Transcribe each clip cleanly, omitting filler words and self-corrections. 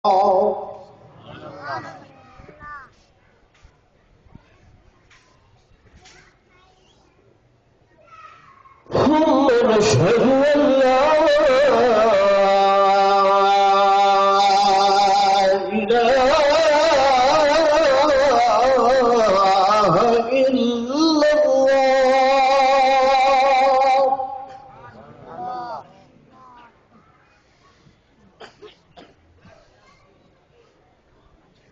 ثم نشهد أن لا إله إلا الله.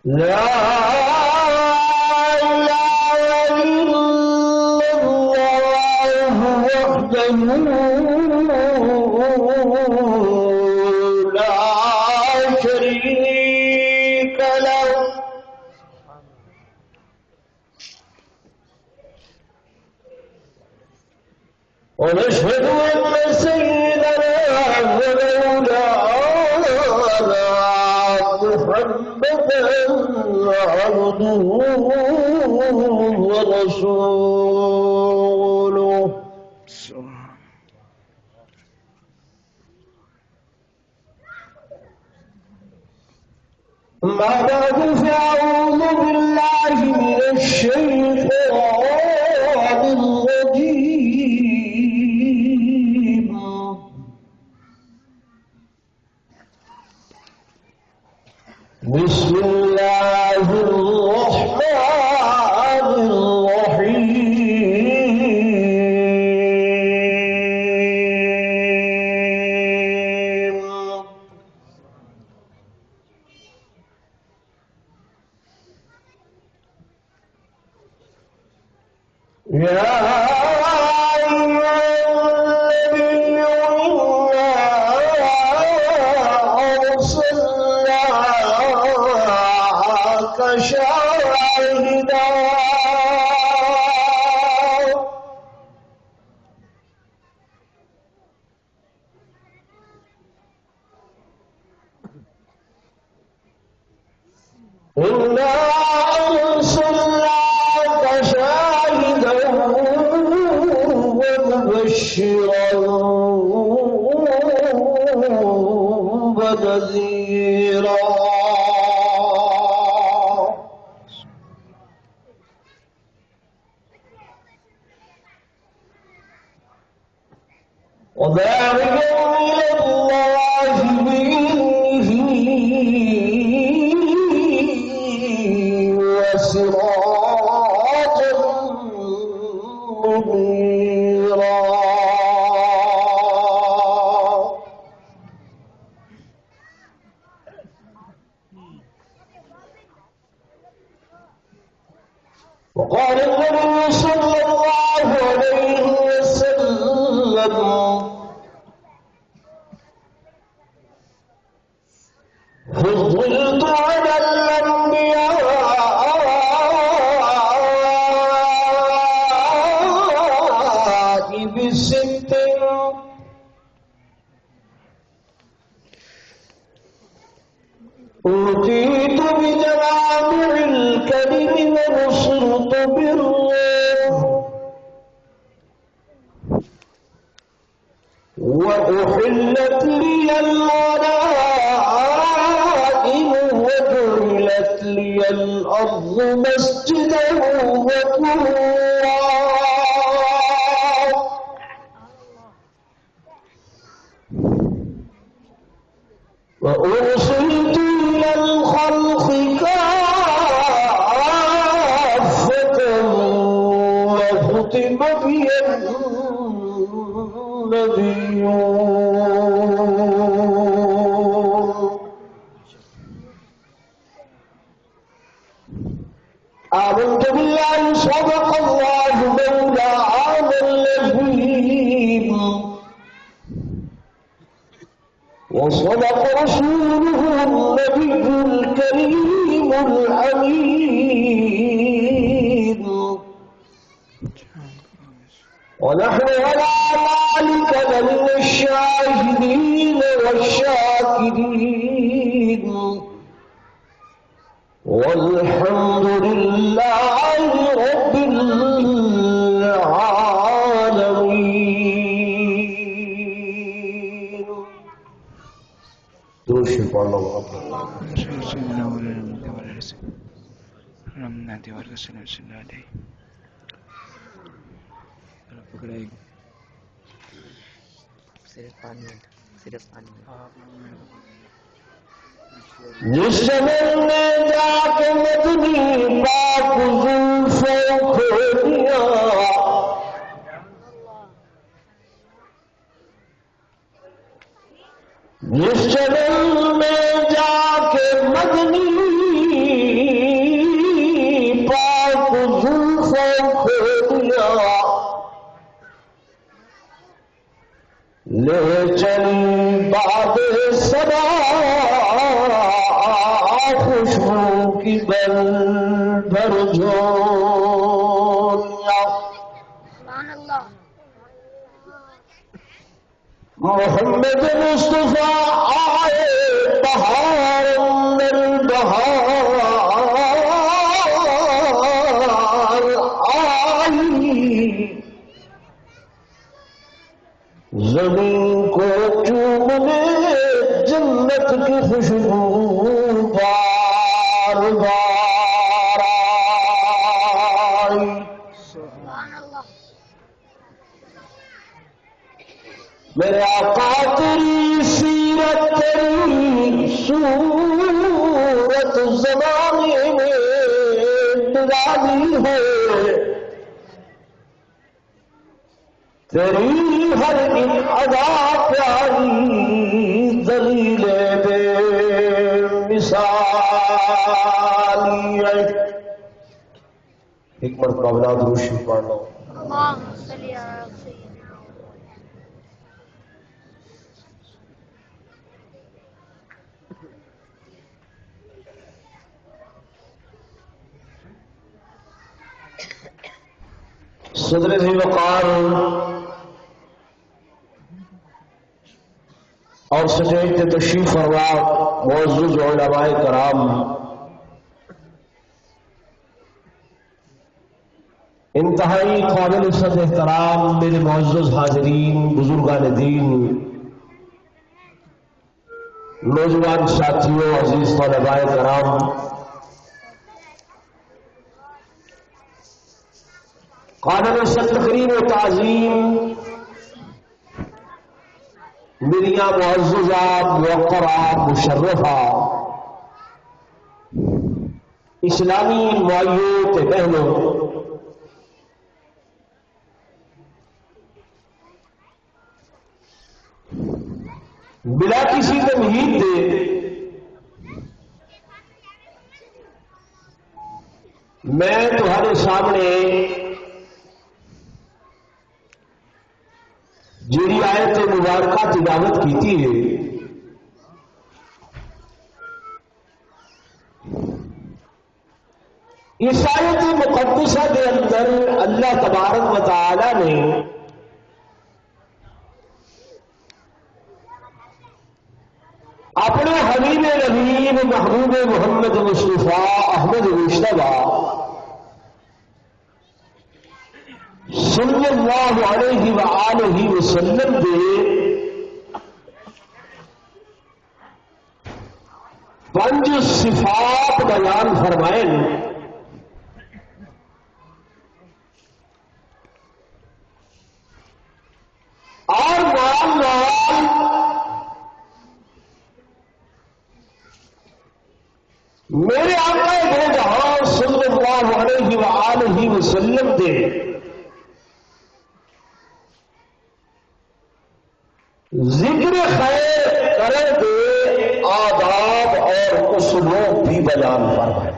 لا إله إلا الله وحده لا شريك له. ونشهد أن سيدنا ومولانا محمدا عبده ورسوله. أما بعد فأعوذ بالله من الشيطان الرجيم. بسم الله الرحمن الرحيم. يا أيها النبي إنا أرسلناك شاهدا ومبشرا ونذيرا. وذلك من الله بإذنه وصراطا منيرا. وقال النبي صلى الله عليه وسلم: فضلت على الأنبياء بست: أوتيت بجوامع الكلم ونصرت بالرعب وأحلت لي الغنائم وجعلت لي الأرض مسجدا وطهورا. وأرسلت إلى الخلق كافة وختم بي النبيون. آمنت بالله صدق الله مولانا العظيم وصدق رسوله النبي الكريم الأمين. ونحن على ذلك لمن الشاهدين والشاكرين. والحمد لله رب العالمين. سيدنا مولانا محمد وعلى آله وسلم اللهم نهدي وارك السلام صلى الله عليه پکڑے صرف پانی جس شمل میں جا کے مدنی پاک زلفوں کھو دیا جس شمل میں جا کے مدنی پاک زلفوں کھو دیا لے چلی باد صدا خوشبو کی بل بھر جھولیاں محمد مصطفیٰ آئے بہار اندر بہار آئی زمین کو چومنے جنت کی خوشبو بار بار آئی میرے آقا تیری سیرت تیری صورت زمانے میں نرالی ہے تیری ہر ایک ادا پیاری دلیل بے مثالی ہے ایک مرتبہ بلا درود شریف پڑھ لو اللهم صل على سيدنا صدر ذی وقار اور سٹیج پہ تشریف فرما معزز علماء کرام انتہائی قابل عزت احترام میرے معزز حاضرین بزرگان دین نوجوان ساتھیوں عزیز طلباء کرام قابل عزت تقریم و تعظیم میریاں معززات موقرات مشرفہ اسلامی مائیوں کے بہنوں بلا کسی تمہید دے میں تمہارے سامنے جیڑی آیت مبارکہ تلاوت کیتی ہے اس آیت مقدسہ کے اندر اللہ تبارک و تعالی نے اپنے حبیب نبی محبوب محمد مصطفیٰ احمد مشتبہ صلی اللہ علیہ وآلہ وسلم دے پنج صفات بیان فرمائے اور میرے آقا دو جہاں صلی اللہ علیہ وآلہ وسلم دے ذکر خیر کرے دے آداب اور اسلوب بھی بیان فرمائے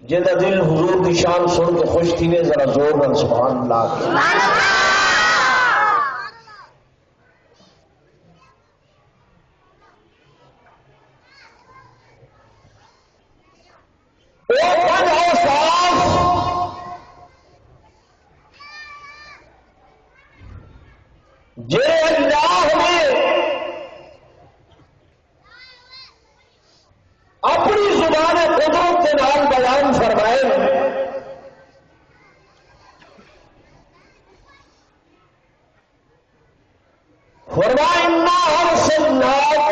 جنہ دل حضور کی شان سن کے خوش تھی نے ذرا زور نال سبحان اللہ اللہ نے اپنی زبان قدرت کے نام بیان فرمائے فرمایا انا ارسلناک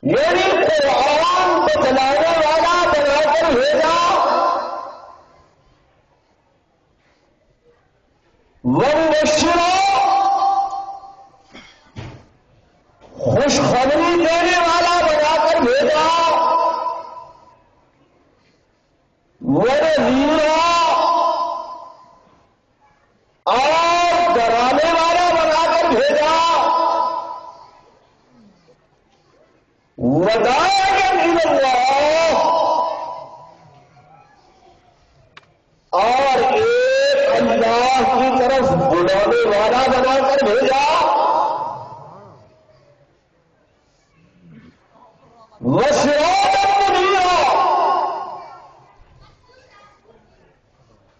یعنی قرآن بتلانے والا بنا کر بھیجا، وَمُبَشِّرًا خوشخبری دینے والا بنا کر بھیجا، وَنَذِيرًا اور ڈرانے والا بنا کر بھیجا، وَدَاعِيًا إِلَى اللَّهِ اور ایک اللہ کی طرف بلانے والا بنا کر بھیجا، وَسِرَاجًا مُنِيرًا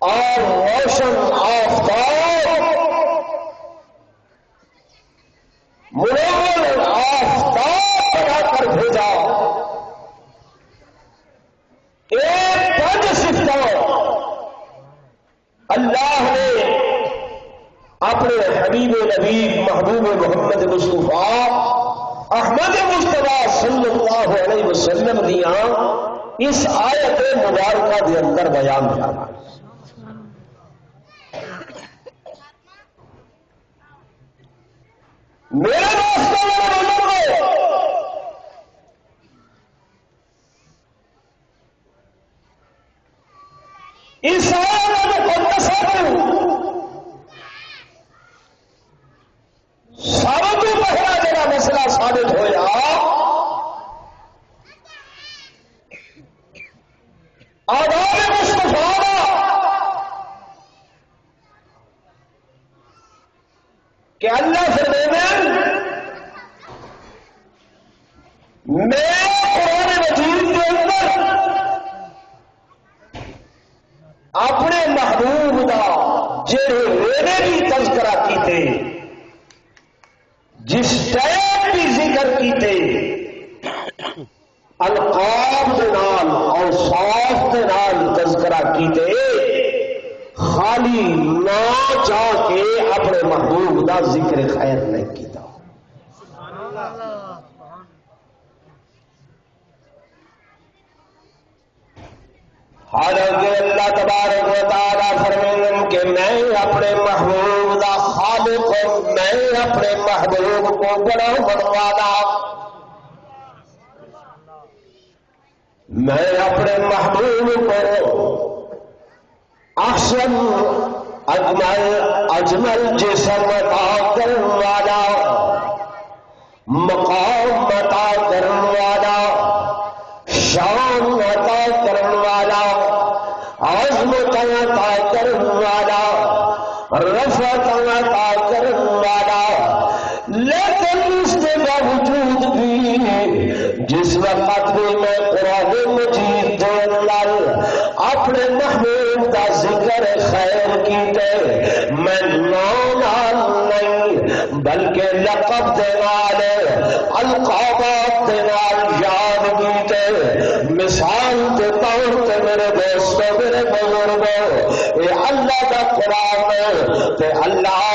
اور روشن آفتاب، منور آفتاب بنا کر بھیجا۔ ایک پانچ صفتوں اللہ نے اپنے حبیب نبی محبوب محمد مصطفیٰ احمد مصطفیٰ صلی اللہ علیہ وسلم دیا اس آیت مبارکہ کے اندر بیان کیا۔ میرے دوستوں میرے بزرگوں، اس آیت مقدسہ میں سارا تو پہلا جڑا مسئلہ ثابت ہوا آداب مصطفیٰ کہ اللہ فرماتے میں قرآن مجید کے اندر اپنے محبوب کا جڑے ویلے بھی تذکرہ کیتے، جس ٹائم بھی ذکر کیتے، القاب دے نال اور صاف دے نال تذکرہ کیتے، خالی نہ چاہ کے اپنے محبوب کا ذکر خیر نہیں کیتا۔ حالانکہ اللہ تبارک و تعالیٰ فرمائیں کہ میں اپنے محبوب کا خالق ہوں، میں اپنے محبوب کو بڑھانے والا، میں اپنے محبوب کو احسن اجمل جسم عطا کرنے والا، مقام عطا کرنے والا، شان عطا کرنے والا، عظمت عطا کرنے والا، رفعت عطا کرنے والا، لیکن اس کے باوجود بھی جس وقت بھی میں قرآن مجید کے اندر اپنے محبوب کا ذکر خیر کیتے، میں نام نہیں بلکہ لقب دے نال القابات دے نال یاد کیتے۔ مثال کے طور پہ میرے دوستوں میرے بزرگوں، یہ اللہ کا قرآن ہے کہ اللہ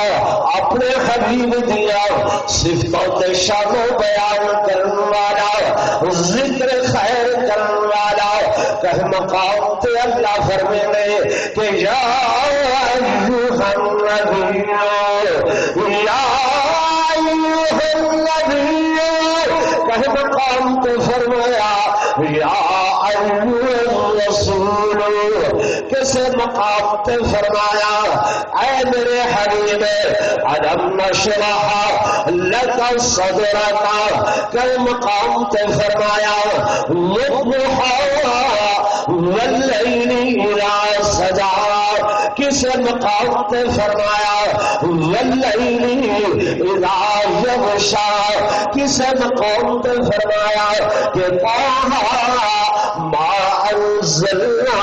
اپنے حبیب دیا صفتوں کے شانوں بیان کرنے والا، ذکر خیر کرنے والا، کہ مقام تے اللہ فرمانے کہ یا ایھا النبی یا ایھا النبی، کہ مقام تے فرمایا یا ایھا الرسول، کسے مقام تے فرمایا اے میرے حبیب الم نشرح لک صدرک، کہ مقام تے فرمایا والضحی واللیل اذا سجا، کسے مقام تے فرمایا واللیل اذا یغشا، کسے مقام تے فرمایا کہ طه ما انزلنا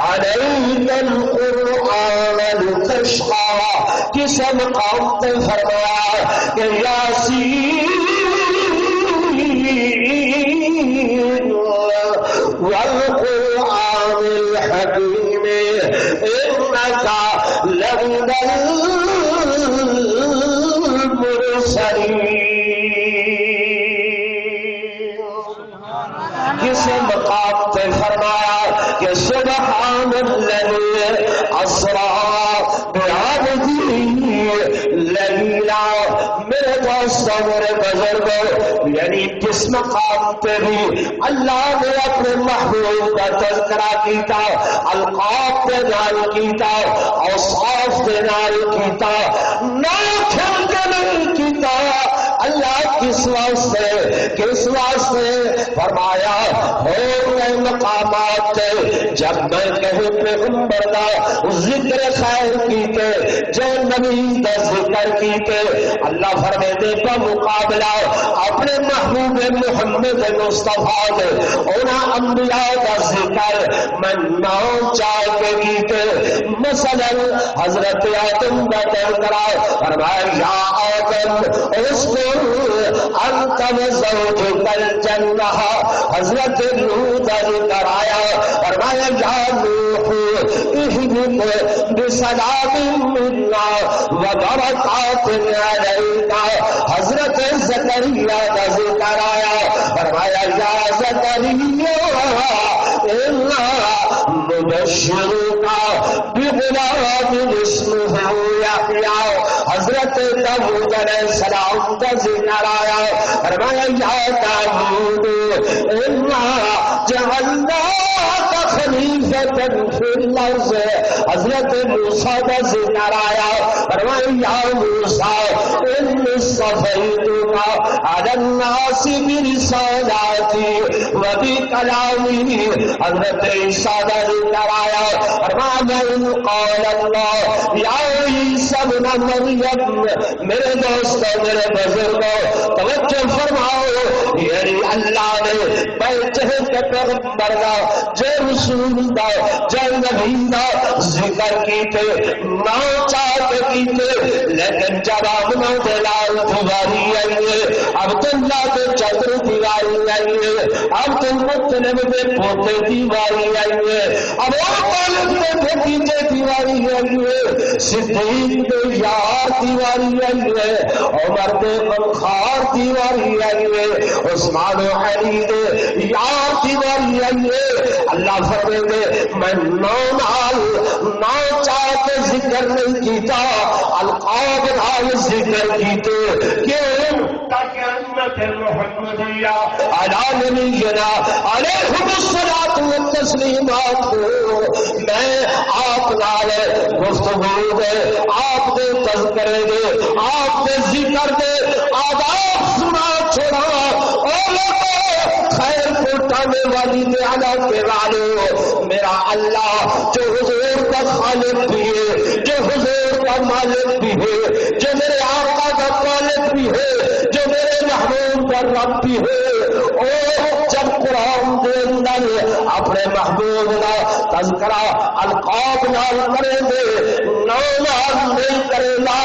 علیک القرآن لتشقى، کسے مقام تے فرمایا کہ یاسین والقرآن الحکیم انک لمن المرسلین۔ کسی مقام پہ فرمایا کہ سبحان الذی اسری بعبدہ لیلا. میرے دوستوں میرے بزرگوں، یعنی جس مقام پہ بھی اللہ نے اپنے محبوب کا تذکرہ کیتا، القاب کے نال کیتا، اوصاف کے نال کیتا، نہ کھل کے نہیں کیتا. اللہ کس واسطے فرمایا ہو گئے مقامات جب میں کہیں پیغمبر دا ذکر خیر کیتے، جو نبی دا ذکر کیتے، اللہ فرمے دے کا مقابلہ اپنے محبوب محمد مصطفیٰ دے انہاں انبیاء دا ذکر میں نام چاہ کے کیتے. مثلا حضرت آدم دا تذکرہ فرمایا یا آدم اسکن انت وزوجک الجنہ. حضرت نوح کا ذکر آیا فرمایا یا نوح اہبط بسلام منا وبرکات علیک. حضرت زکریا کا ذکر آیا فرمایا یا زکریا انا نبشرک بغلام اسمہ یحییٰ. حضرت داؤد علیہ السلام کا ذکر آیا فرمایا یا داؤد انا جعلناک خلیفۃ فی الارض. حضرت موسیٰ کا ذکر آیا فرمایا یا موسیٰ انی اصطفیتک علی الناس برسالاتی وبکلامی. حضرت عیسیٰ کا ذکر آیا فرمایا قال اللہ یا عیسی ابن مریم. میرے دوستوں میرے بزرگوں توجہ فرماؤ، یعنی اللہ نے بیٹھے کے پیغمبر دا جو رسول دا جو نبی دا ذکر کیتے نہ چاہ کے کیتے، لیکن جب اپنا دلال دیواری آئیے، عبداللہ کے چتر دیواری آئیے، عبد المطلب کے پوتے دیواری آئیے، ابو طالب کے بھتیجے دیواری آئیے، صدیق کے یار دیواری آئیے، عمر کے غمخوار دیواری آئیے، عثمان و علی دے یار دیواری آئیے. اللہ فرمے دے میں نو چاہ کے ذکر نہیں کیتا، القاب نال ذکر کیتے. کیوں؟ تاکہ امت محمدیہ علی نبینا علیہ الصلاۃ والتسلیمات میں آپ نال گفتگو دے، آپ دے تذکرے دے، آپ دے ذکر دے آداب سنا چھوڑا. اور خیر پہنچانے والی دعا کے والو میرا اللہ جو حضور کا خالق بھی ہے، جو حضور کا مالک بھی ہے، جو میرے آقا کا مالک بھی ہے، جو میرے محبوب کا رب بھی ہے، اور جب قرآن دے اندر اپنے محبوب کا تذکرہ القاب نال کرے دے، نام نہیں کرے گا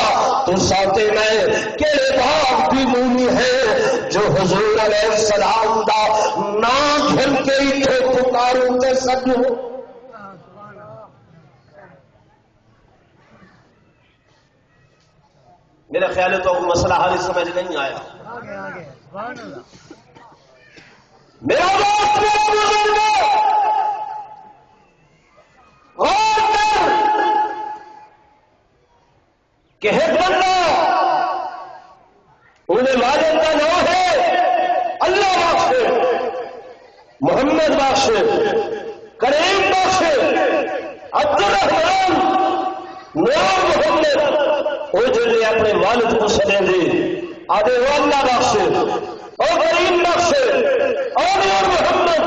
تو سوتے میں کہ باپ بھی مومی ہے جو حضور علیہ السلام دا نام گھن کے ہی تو پکاروں تے سجو. میرا خیال ہے تو مسئلہ حال سمجھ نہیں آیا. میرا دوست میرا بزرگ غور کر کہ ایک بندہ انہیں والد کا نام ہے اللہ بخش، محمد بخش، کریم بخش، عبد الرحمان، نور محمد. وہ جو اپنے والد کو سنے دے آدھے وہ اللہ بخش اور کریم بخش اور نور محمد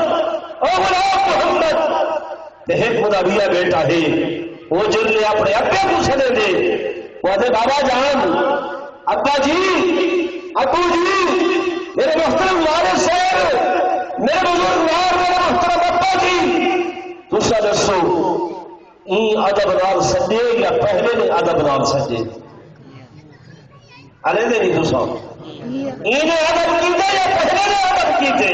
اور غلام محمد. ایک خدا بیا بیٹا ہے وہ جو اپنے ابے کو سنے دے وہ آدھے بابا جان، ابا جی، ابو جی، میرے محترم والد صاحب، میرے بزرگوار، میرے محترم ابا جی، تسا دسو این ادب نال سجے یا پہلے نے ادب نال سجے؟ ارے نہیں تسا این ادب کیتے یا پہلے نے ادب کیتے؟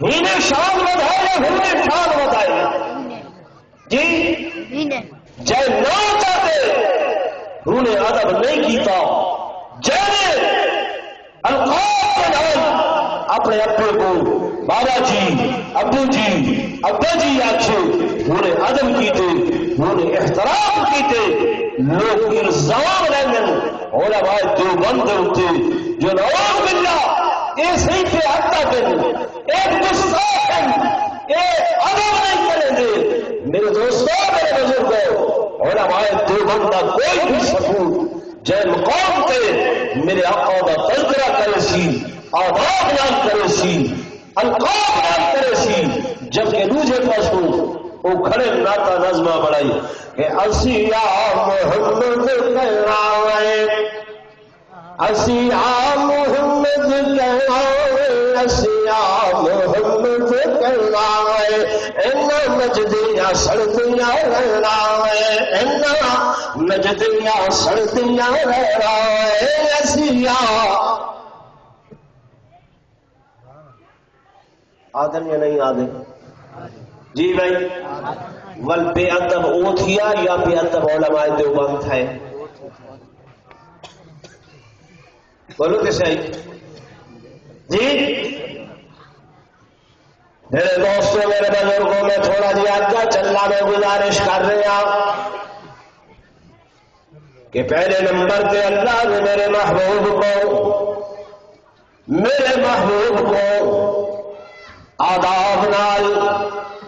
ہی نے شان بدھائے یا ہم نے شان بدھائے؟ جی جے نہ چاہتے انہوں نے ادب نہیں کیتا، جے القاب کے نام اپنے ابے کو بابا جی ابو جی ابا جی آچھے انہیں عدم کیتے انہیں احترام کیتے لوگ الزام لینن علماء دیوبند ہوتے جو نعوذ باللہ یہ صحیح پہ حتہ دن ایک گستاخ ایک عدم نہیں کریں دے میرے دوستوں میرے بزرگوں علماء دیوبند کا کوئی بھی ثبوت جے مقام تے میرے آقا دا تذکرہ کرے سی آداب بیان کرے سی القاب بیان کرے سی جبکہ دوسرے پاسوں وہ کھڑے ناتا نظمہ بڑھائی کہ اسیا محمد کہراوے اسیا محمد کہراوے اسیا محمد کہراوے اینا مجدیاں سڑدیاں رہراوے اینا مجدیاں سڑدیاں رہراوے اسیا آدم یا نہیں آدم جی بھائی ول بے ادب او تھیا یا بے ادب علماء دیوبند تھے بولو کہ صحیح جی میرے دوستوں میرے بزرگوں میں تھوڑا جی آگے چلنا میں گزارش کر رہے ہیں کہ پہلے نمبر پہ اللہ نے میرے محبوب کو آداب نال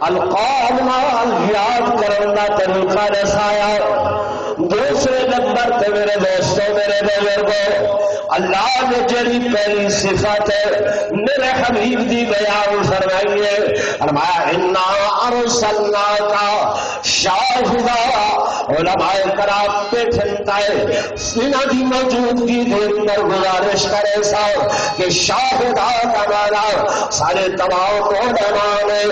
القاب نال یاد کرنا طریقہ دسایا دوسرے نمبر پہ میرے دوستوں میرے بزرگوں اللہ نے جڑی پہلی صفت میرے حبیب دی بیان فرمائی ہے فرمایا انا ارسلناک شاہدا علماء کرام پہ ٹھنتا ہے سینہ دی موجودگی دے اندر گزارش کرے سا کہ شاہدا کا مانا سارے تمام علماء نے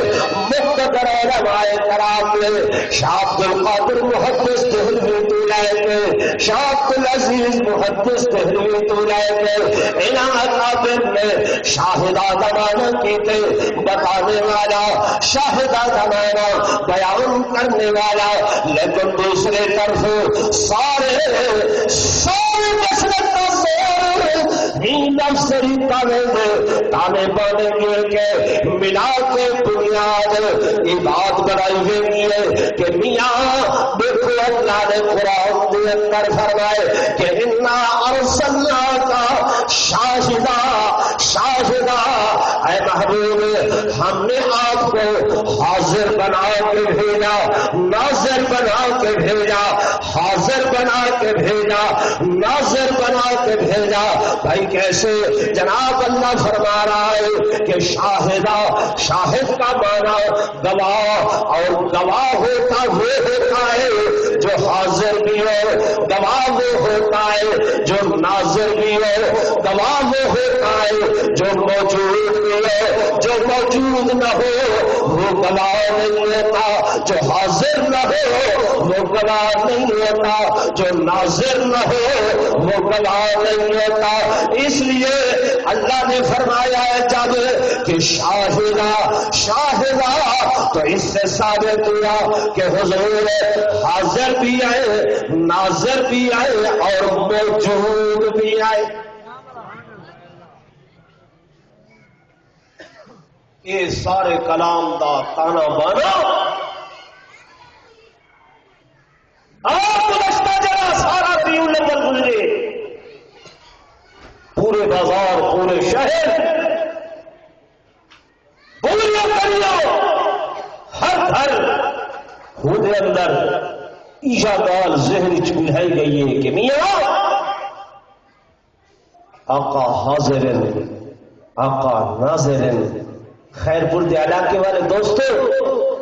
مقتدر علماء کرام نے شاہ عبد القادر محدث دہلوی تو لے کے شاہ عبد العزیز محدث دہلوی تو لے کے انہاں اکابر نے شاہدہ زمانہ کیتے بتانے والا شاہدہ زمانہ بیان کرنے والا لیکن دوسرے طرف سارے مسلک کا سور ہی نفسری تانے بانے گے ملا کے بنیاد یہ بات بڑھائی گئی ہے کہ میاں دیکھو اللہ نے قرآن کے اندر فرمائے کہ انا ارسلناک شاہدا اے محبوب ہم نے آپ کو حاضر بنا کے بھیجا ناظر بنا کے بھیجا حاضر بنا کے بھیجا ناظر بنا کے بھیجا بھائی کیسے جناب اللہ فرما رہا ہے کہ شاہدہ شاہد کا معنی گواہ اور گواہ ہوتا وہ ہوتا ہے جو حاضر بھی ہو گواہ وہ ہوتا ہے جو ناظر بھی ہو گواہ وہ ہوتا ہے جو موجود بھی ہو جو موجود نہ ہو وہ گواہ نہیں ہوتا جو حاضر نہ ہو وہ گواہ نہیں ہوتا جو ناظر نہ ہو وہ گواہ نہیں ہوتا اس لیے اللہ نے فرمایا ہے جب کہ شاہدہ تو اس سے ثابت ہوا کہ حضور حاضر بھی آئے ناظر بھی آئے اور موجود بھی آئے یہ سارے کلام دا تانا بانا آپ گزشتہ جگہ سارا پیوں لبل گزرے پورے بازار پورے شہر پوری گلیوں ہر گھر خود اندر ایجادال ذہن چملائی گئی ہے کہ میاں آقا حاضر آقا ناظر خیر پور کے علاقے والے دوستو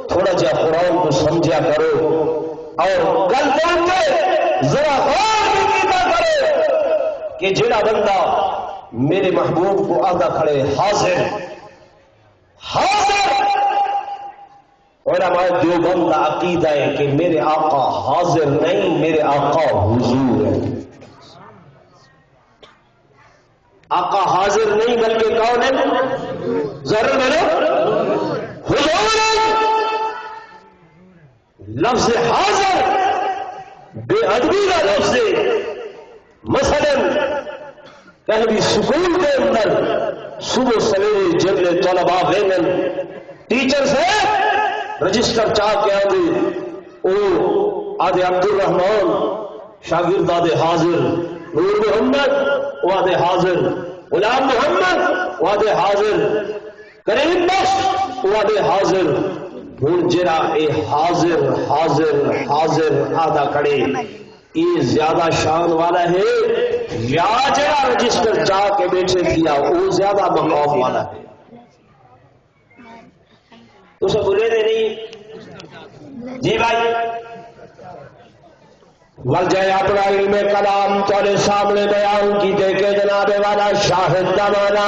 تھوڑا جا قرآن کو سمجھا کرو اور گل بولتے ذرا غور بھی کیتا کرو کہ جڑا بندہ میرے محبوب کو آگا کھڑے حاضر علماء دیوبند کا عقیدہ ہے کہ میرے آقا حاضر نہیں میرے آقا حضور ہے آقا حاضر نہیں بلکہ کون ہے ضرور بولو حضور لفظ حاضر بے ادبی کا لفظ مثلا کہیں بھی سکول کے اندر صبح سویرے جب طلبا وینن ٹیچر سے رجسٹر چاہ کے آدھے او آدھے عبد الرحمان شاگرد آدھے حاضر، نور محمد وہ آدھے حاضر، غلام محمد وہ آدھے حاضر، کریم بخش وہ آدھے حاضر۔ ہوں جرا اے حاضر حاضر حاضر آدھا کھڑے یہ زیادہ شان والا ہے یا جرا رجسٹر جا کے بیٹھے کیا وہ زیادہ مقام والا ہے؟ تو سب بولے دے نہیں جی بھائی ول جائے اپنا علم کلام تھوڑے سامنے بیان کی دے کے جناب والا شاہد کا مانا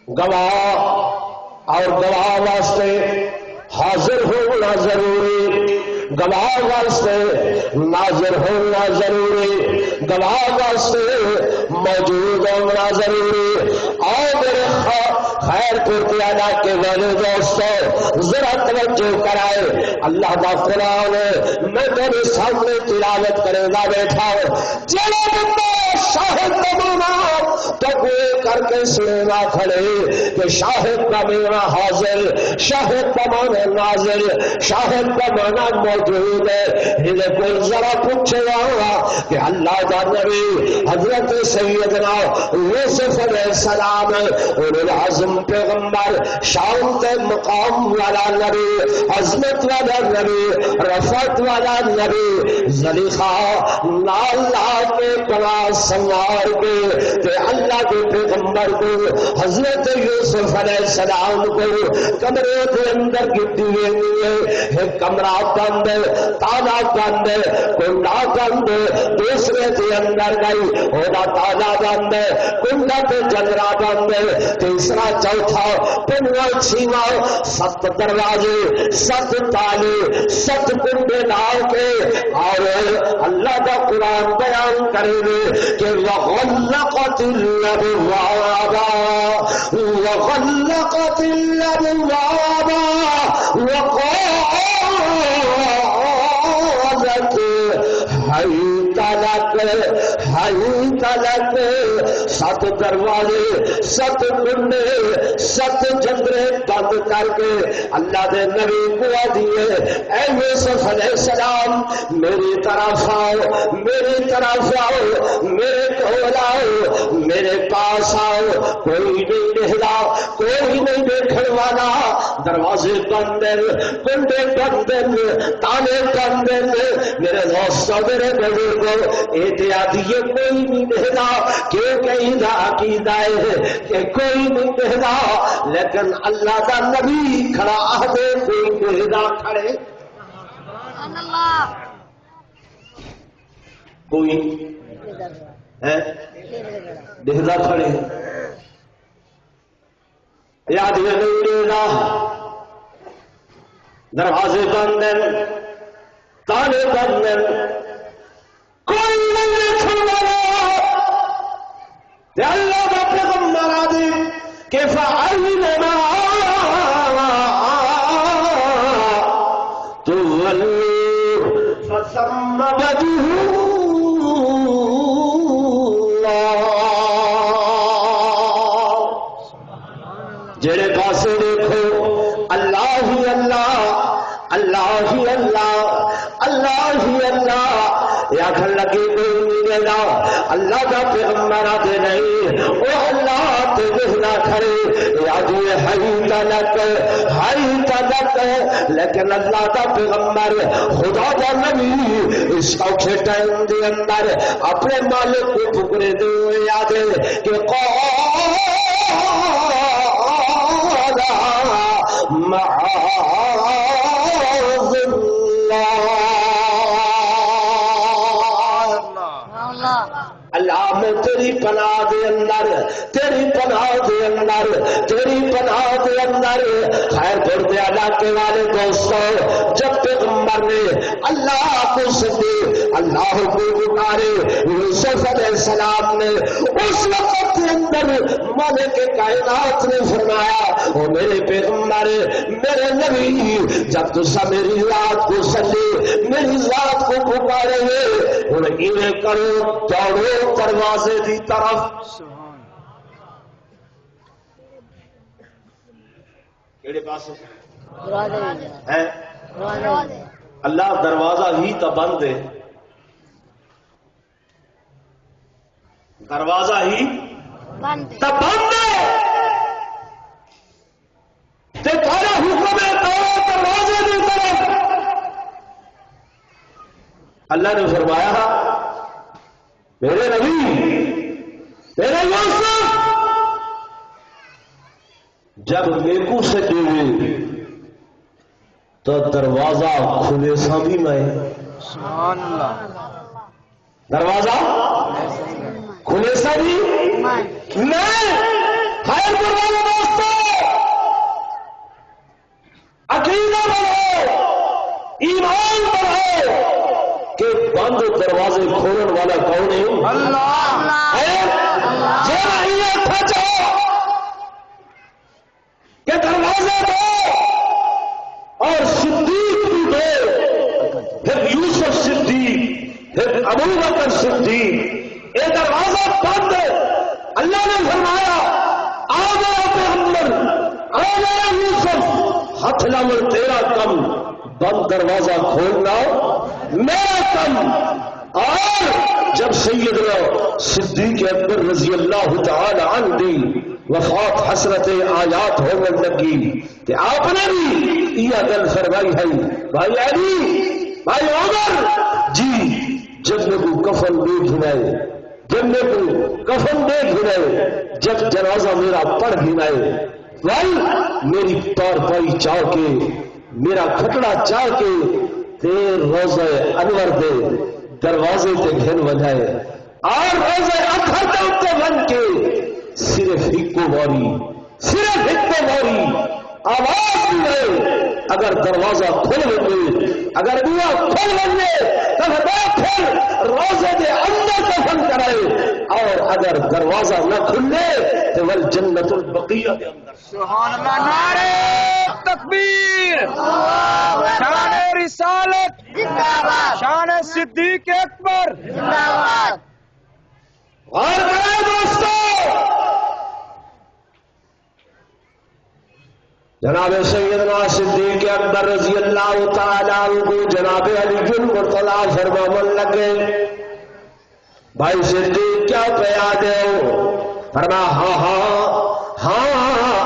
گواہ اور گواہ واسطے حاضر ہونا ضروری، گواہ واسطے ناظر ہونا ضروری، گواہ واسطے موجود ہونا ضروری۔ اور میرے خیر پورتی ادا کے والے دوستوں ذرا توجہ کرائے، اللہ کا قرآن میں میرے سامنے تلاوت کرے گا بیٹھا جڑا بندہ شاہد بنانا تو کوئی کر کے سننا کھڑے کہ شاہد کا میرا حاضر، شاہد کا مانا ناظر، شاہد کا مانا موجود ہے۔ انہیں کوئی ذرا پوچھے گا کہ اللہ کا نبی حضرت سیدنا یوسف علیہ السلام اور العظم پیغمبر شان کے مقام والا نبی، عظمت والا نبی، رفعت والا نبی زلیخا نال لا کے بڑا سنوار کے کہ اللہ کے پیغمبر کو حضرت یوسف علیہ السلام کو کمرے کے اندر گٹی ہوئی کمرہ بند تالا بند کنڈا بند دوسرے کے اندر گئی ہونا تالا بند کنڈا کے جنرا بند تیسرا چوتھا پنواں چھواں 7 دروازے 7 تالے 7 کنڈے ڈال کے اور اللہ کا قرآن بیان کرے گے کہ وغلقت الابواب وغلقت الابواب وقالت حیت لک 7 دروازے 7 کنڈے 7 جندرے بند کر کے اللہ دے نبی کو دیے اے یوسف علیہ السلام میری طرف آؤ، میری طرف آؤ، میرے کول آؤ، میرے پاس آؤ، کوئی نہیں دیکھتا، کوئی نہیں دیکھنے والا، دروازے بند کنڈے بند تالے بند میرے دوستوں میرے بزرگوں احتیاط یہ کوئی نہیں دیکھتا کیوں کہیں عقیدہ ہے کہ کوئی نہیں دیکھتا لیکن اللہ کا نبی کھڑا دے کوئی دیکھتا کھڑے کوئی دیکھتا کھڑے یاد یہ نہیں دیکھتا دروازے بند تالے بند کوئی نہیں دیکھنے والا اللہ کا پیغمبر آدھی کہ فعلنا تولوا فثم وجه جڑے پاسے دیکھو اللہ ہی اللہ، اللہ ہی اللہ، اللہ ہی اللہ یا گھر لگے کوئی نہیں دینا اللہ کا پیغمبر آتے نہیں وہ اللہ تے دیکھنا کھڑے یا جو ہائی تلک لیکن اللہ کا پیغمبر خدا کا نبی اس اوکھے ٹائم دے اندر اپنے مالک کو پکڑے دے ہوئے یاد ہے کہ اللہ میں تیری پناہ دے اندر، تیری پناہ دے اندر، تیری پناہ دے اندر خیر بردے علاقے والے دوستوں جب پیغمبر نے اللہ کو سنے اللہ کو پکارے یوسف علیہ السلام نے اس وقت کے اندر مالک کائنات نے فرمایا او میرے پیغمبر میرے نبی جب تسا میری ذات کو سنے میری ذات کو پکارے ہوں انہیں کرو دوڑو دروازے دی طرف کیڑے پاس دروازے ہے؟ دروازے اللہ دروازہ ہی تو بند ہے، دروازہ ہی بند تو بند ہے تے تھوڑا حکم ہے تو دروازے کی طرف۔ اللہ نے فرمایا میرے نبی میرے یوسف جب نیکو سے دیوے تو دروازہ کھلے سا بھی میں، سبحان اللہ، دروازہ کھلے سا بھی میں۔ خیر قربان دوستو، عقیدہ بڑھو، ایمان بڑھو کہ بند دروازے کھولنے والا کون ہے؟ اللہ ہے؟ جب یہ کھچو کہ دروازے دو اور صدیق بھی دو، پھر یوسف صدیق، پھر ابو بکر صدیق، یہ دروازہ بند ہے۔ اللہ نے فرمایا آ گیا پیغمبر، آ گیا یوسف، ہاتھ لاؤ تیرا کم، بند دروازہ کھولنا میرا کم۔ اور جب سیدنا صدیق اکبر رضی اللہ تعالی عنہ دی وفات حسرت آیات ہونے لگی کہ آپ نے بھی یہ گل فرمائی ہے بھائی علی بھائی عمر جی، جب میں کو کفن دے گھنائے، جب میں کو کفن دے گھنائے، جب جنازہ میرا پڑھ گھنائے، بھائی میری پار پائی چاہ کے، میرا کھٹڑا چاہ کے تیر روزہ انور دے دروازے تے گھن وجائے اور روزہ اکھر تے اتے بن کے صرف ہکو باری، صرف ہکو باری آواز دے، اگر دروازہ کھل لگے، اگر بوا کھل لگے تو پھر روزے دے اندر دفن کرائے، اور اگر دروازہ نہ کھلے تو ول جنت البقیہ دے اندر۔ سبحان اللہ، نعرہ تکبیر، شان رسالت زندہ باد شان صدیق اکبر۔ زندہ باد۔ اور کرے دوستو، جناب سیدنا صدیق اکبر رضی اللہ تعالی عنہ کو جناب علی المرتضی فرماون لگے بھائی صدیق کیا پیا دے؟ فرما ہاں ہاں ہاں،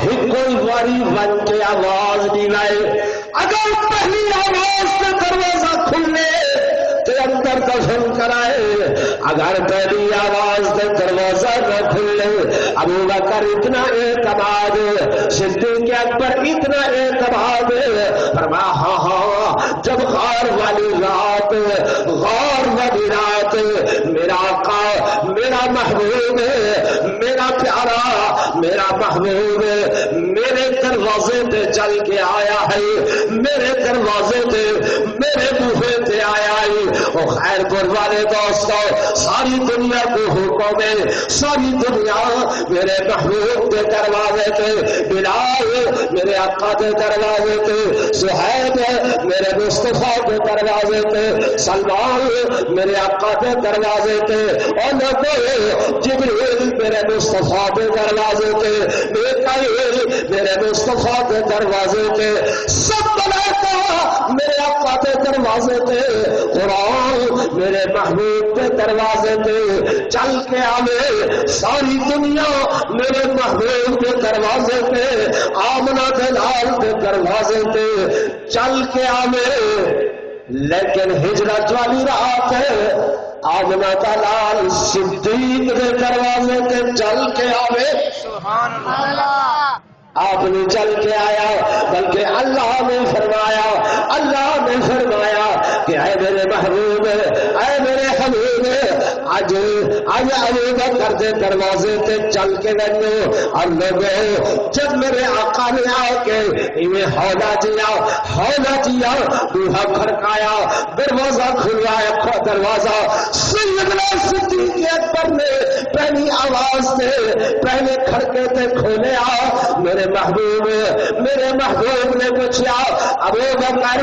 ہی کوئی واری بن کے آواز نہیں لائے، اگر پہلی آواز سے دروازہ کھلے تو اندر دفن کرائے، اگر پہلی آواز سے دروازہ نہ کھلے، ابو بکر اتنا اعتماد، صدیق اکبر اتنا اعتماد، فرما ہاں ہاں، جب غار والی رات، غار والی رات میرا آقا، میرا محبوب، میرا پیارا، میرا محبوب میرے دروازے تے چل کے آیا ہے، میرے دروازے تے میرے بوہے تے آیا ہے، او خیر پور والے دوستو، ساری دنیا کو حکم ہے، ساری دنیا میرے محبوب کے دروازے تے، بلال میرے آقا کے دروازے تے، صہیب میرے مصطفیٰ کے دروازے تے، سلمان میرے آقا کے دروازے تے، اور لوگوں جبریل میرے مصطفیٰ کے دروازے تے، میکائیل میرے مصطفیٰ کے دروازے تے، سب ملائکہ میرے آقا کے دروازے تے، قرآن میرے محبوب کے دروازے تے، چل کے آوے ساری دنیا میرے محبوب کے دروازے تے، آمنہ دلال کے دروازے تے چل کے آوے، لیکن ہجرت والی رات ہے، آمنہ دلال صدیق کے دروازے تے چل کے آوے، سبحان اللہ، اللہ آپ نے چل کے آیا، بلکہ اللہ نے فرمایا، اللہ نے فرمایا کہ اے میرے محبوب، اے میرے حبیب، آج ابو بکر دے دروازے تے چل کے گئے، اور لوگوں جب میرے آقا نے آ کے انہیں ہولا جیا دوہا کھڑکایا، دروازہ کھلوایا، دروازہ سیدنا صدیق اکبر نے پہلی آواز سے پہلے کھڑکے تے کھولیا، میرے محبوب نے پوچھا ابو بکر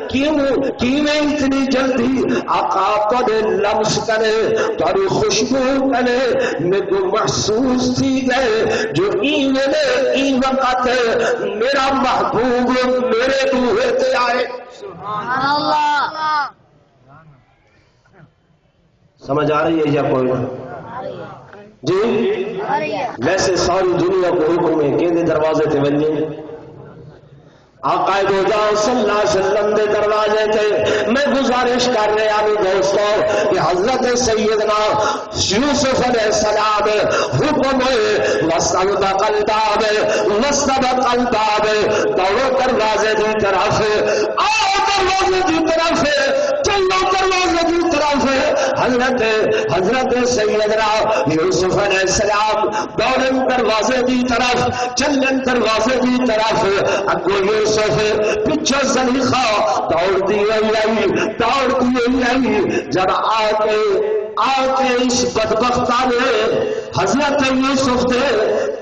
کیویں اتنی جلدی آقا تھوڑے لمس کرے، تھوڑی خوشبو کرے، میرے کو محسوس تھی گئے جو ایویں وقت میرا محبوب میرے بوہے تے آئے. سبحان اللہ. سمجھ آ رہی ہے یا کوئی نہ؟ جی ویسے ساری دنیا کو حکم ہے کہ دروازے تے ونجے آقا دو جان صلی اللہ علیہ وسلم دے دروازے تے. میں گزارش کر رہا ہوں دوستو کہ حضرت سیدنا یوسف علیہ السلام حکم وَاسْتَبَقَ الْبَابَ وَاسْتَبَقَ الْبَابَ دوڑو دروازے کی طرف آؤ دروازے کی طرف چلو دروازے کی طرف. حضرت سیدنا یوسف علیہ السلام دوڑن دروازے کی طرف چلن دروازے کی طرف. اگو یوسف پچھو زلیخا دوڑ دی آئی. جب آتے اس بدبختہ نے حضرت یوسف نے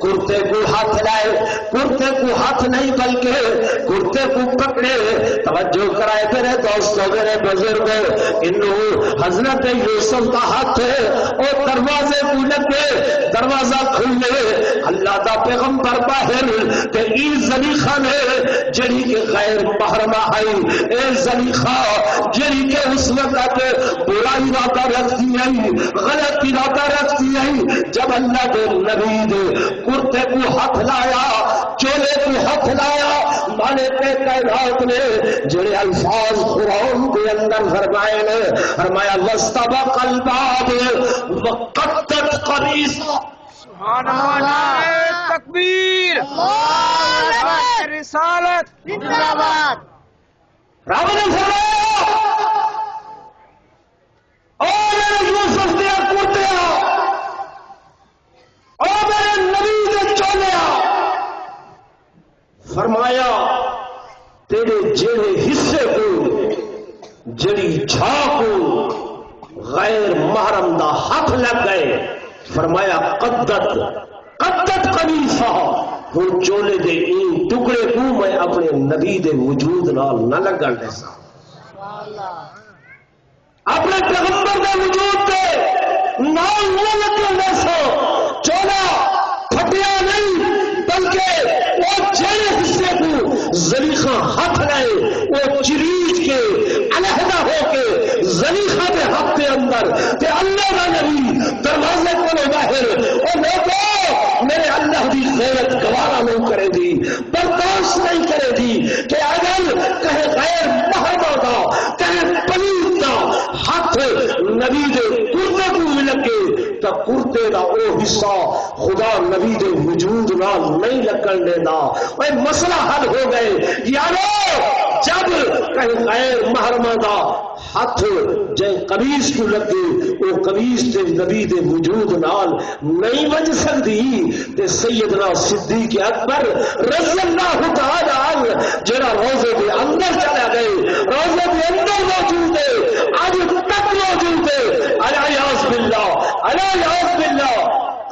کرتے کو ہاتھ لائے. کرتے کو ہاتھ نہیں بلکہ کرتے کو پکڑے. توجہ کرائے میرے دوستوں میرے بزرگ انہوں حضرت یوسف کا ہاتھ اور دروازے کو لگے دروازہ کھلے. اللہ دا پیغمبر باہر تے ای زلیخا نے جڑی کے غیر محرمہ آئی. اے زلیخا جڑی کے اس وقت برائی ارادہ رکھتی آئی غلط ارادہ رکھتی آئی. جب اللہ کے نبی دے کرتے کو ہاتھ لایا چولے کو ہاتھ لایا مالک کائنات نے جڑے الفاظ قرآن کے اندر فرمائے نے فرمایا وَاسْتَبَقَ الْبَابَ وَقَدَّتْ قَمِيصَهُ. سبحان اللہ. تکبیر. رسالت زندہ باد. رب نے فرمایا او میرے یوسف دیا کرتیا او میرے نبی دے چولیا فرمایا تیرے جڑے حصے کو جڑی چھا کو غیر محرم دا ہاتھ لگ گئے. فرمایا قدت قمیصہ ہوں چولے دے این ٹکڑے کو میں اپنے نبی دے وجود نال نہ لگن دے سا. اپنے پیغمبر دے وجود دے نال نہ لگن دے سا. چولا پھٹیا نہیں بلکہ وہ جڑے حصے کو زلیخا ہاتھ لائے وہ چریج کے علیحدہ ہو کے زلیخا کے ہاتھ کے اندر تے اللہ کا نبی دروازے کو باہر اور لوگوں میرے اللہ دی غیرت گوارا نہیں کرے دی برداشت نہیں کرے دی کہ اگر کہیں غیر محرمہ دا کہیں پلید دا ہاتھ نبی دے کرتے کو ملکے تو کرتے دا او حصہ خدا نبی دے وجود نال نہیں لگن دینا. اے مسئلہ حل ہو گئے یارو. جب کہیں غیر محرمہ دا ہاتھ جے قمیص کو لگے وہ قمیص تے نبی دے وجود نال نہیں بج سکتی تے سیدنا صدیق اکبر رضی اللہ تعالی عنہ جڑا روزے دے اندر چلا گئے روزے دے اندر موجود ہے آج تک موجود ہے. الیاذ باللہ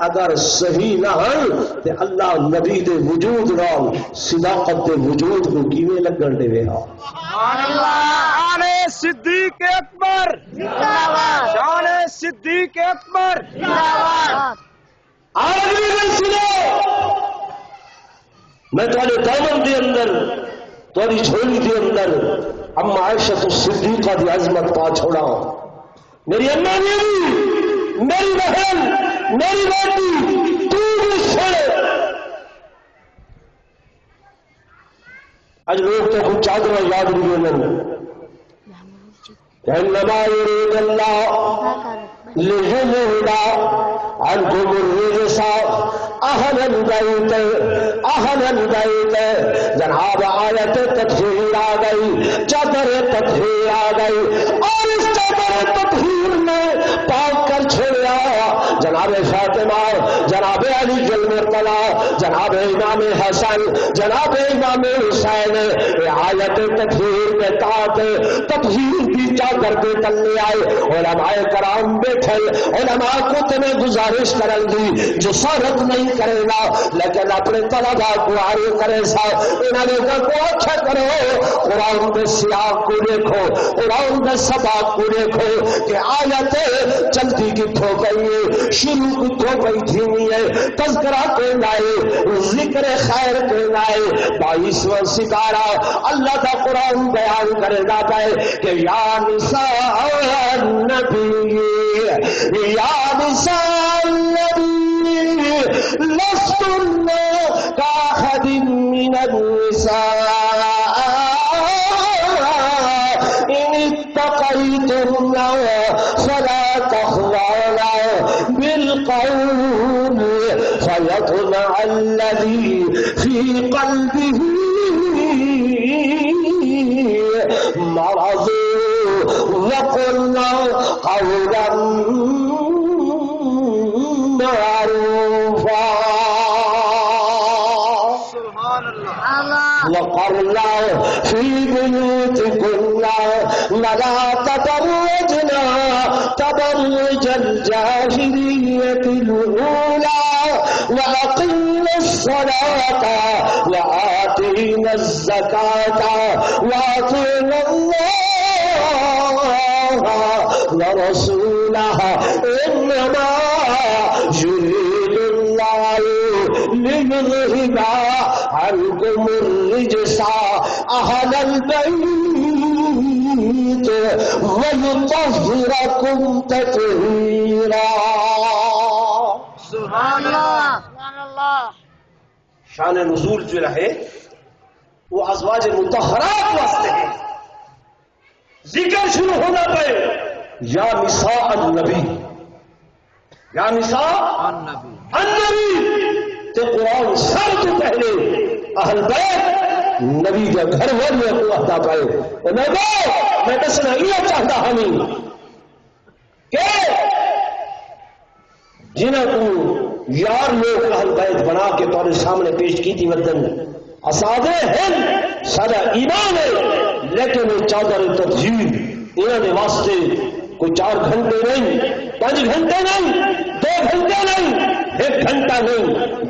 اگر صحیح نہ ہن تے اللہ نبی دے وجود نال صداقت دے وجود کو کیویں لگن دے ہا. سبحان اللہ. آنے صدیق اکبر زندہ باد. شان صدیق اکبر. زندہ باد. آدمی نے سنو میں تھوڑے دامن دے اندر تھوڑی جھولی دے اندر اما عائشہ الصدیقہ دی عظمت پا چھوڑا. میری اما میری بہن میری بیٹی تو بھی سن. اج لوگ تو کچھ چادر یاد نہیں لیں. انما يريد الله ليذهب عنكم الرجس اهل البيت. جناب آیت تطہیر آ گئی چادر تطہیر آ گئی اور اس چادر تطہیر میں پاک کر چھوڑا جناب فاطمہ جناب علی المرتضی جناب امام حسن جناب امام حسین. آیت تطہیر زمین طاعت تطہیر کی چادر دے تلے آئے علماء کرام بیٹھے علماء کو تمہیں گزارش کرن دی جو سورت نہیں کرے گا لیکن اپنے طلباء کو آرے کرے سا انہوں نے کو اچھا کرو قرآن کے سیاق کو دیکھو قرآن کے سباق کو دیکھو کہ آیت چلتی کتھوں گئی ہے شروع کتھوں گئی دھیمی ہے تذکرہ کے نائے ذکر خیر کے نائے 22واں ستارہ اللہ کا قرآن بیان کرے گا پائے کہ یا نساء النبی یا نساء النبی لستن كأحد من النساء إن اتقيتن فلا تخضعن بالقول فيطمع الذي في قلبه مرض وقلن قولا معروفا وقرن في بيوتكن ولا تبرجن تبرج الجاهلية الأولى وأقمن الصلاة وآتينا الزكاة وأطيعنا الله ورسوله إنما يريد الله ليذهب عنكم الرجس أهل البيت ويطهركم تطهيرا سبحان اللہ. سبحان اللہ. شان نزول جو رہے وہ ازواج مطہرات واسطے ہے. ذکر شروع ہونا پڑے یا نساء النبی یا نساء النبی تے قرآن سب تو پہلے اہل بیت نبی کے گھر والے کو عہدہ پائے میں دسنا یہ چاہتا ہمیں کہ جنہوں کو یار لوگ اہل بیت بنا کے تمہارے سامنے پیش کی تھی ودن اسادے ہیں سارا ایمان ہے لیکن وہ چادر تطہیر انہوں نے واسطے کوئی 4 گھنٹے نہیں 5 گھنٹے نہیں 2 گھنٹے نہیں 1 گھنٹہ نہیں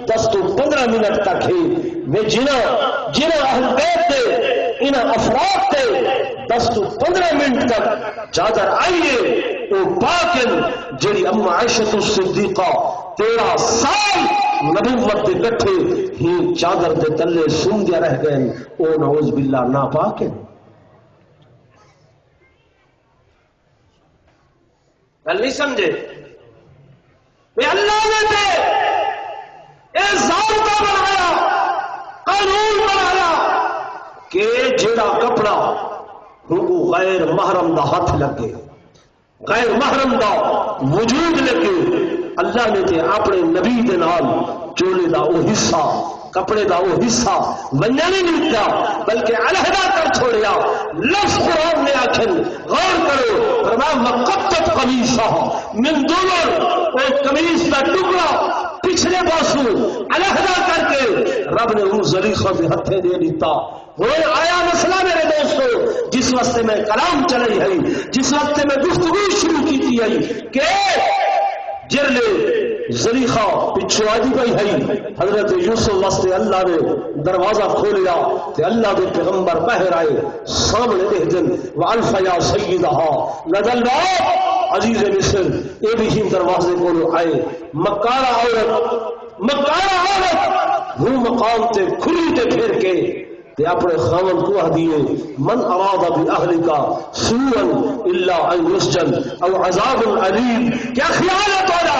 10 تو 15 منٹ تک ہی میں جنہ اہل بیت دے انہاں افراد دے 10 تو 15 منٹ تک چادر آئیے وہ پاکن جڑی اما عائشہ الصدیقہ 13 سال نبوت دے کٹھے ہی چادر دے تلے سوندیا رہ گئے او نعوذ باللہ ناپاک ہے. گل نہیں سمجھے اللہ نے تے اے ضابطہ بنایا قانون بنایا کہ جڑا کپڑا وہ غیر محرم دا ہاتھ لگے غیر محرم دا وجود لگے اللہ نے تے اپنے نبی دے نال چولے دا وہ حصہ کپڑے دا وہ حصہ ونجا نہیں ملتا بلکہ علیحدہ کر چھوڑیا. لفظ قرآن نے آخر غور کرو فرمایا مقطت قمیصہ من دبر وہ قمیص کا ٹکڑا پچھلے پاسوں علیحدہ کر کے رب نے ان زلیخہ کے ہتھے دے دیتا. وہ آیا مسئلہ میرے دوستو جس وقت میں کلام چلی ہے جس وقت میں گفتگو شروع کی تھی ہے کہ جرلے زلیخہ پچھو آجی گئی ہے حضرت یوسف واسطے اللہ نے دروازہ کھولیا تے اللہ دے پیغمبر باہر آئے سامنے ایک دن وَأَلْفَ يَا سَيِّدَهَا نزل باب عزیز مصر اے بھی ہی دروازے کو آئے مکارہ عورت وہ مقام تے کھلی تے پھر کے تے اپنے خاون کو ہدیے من اراد باہلک سوءا الا ان یسجن او عذاب علیم. کیا خیال ہے تھوڑا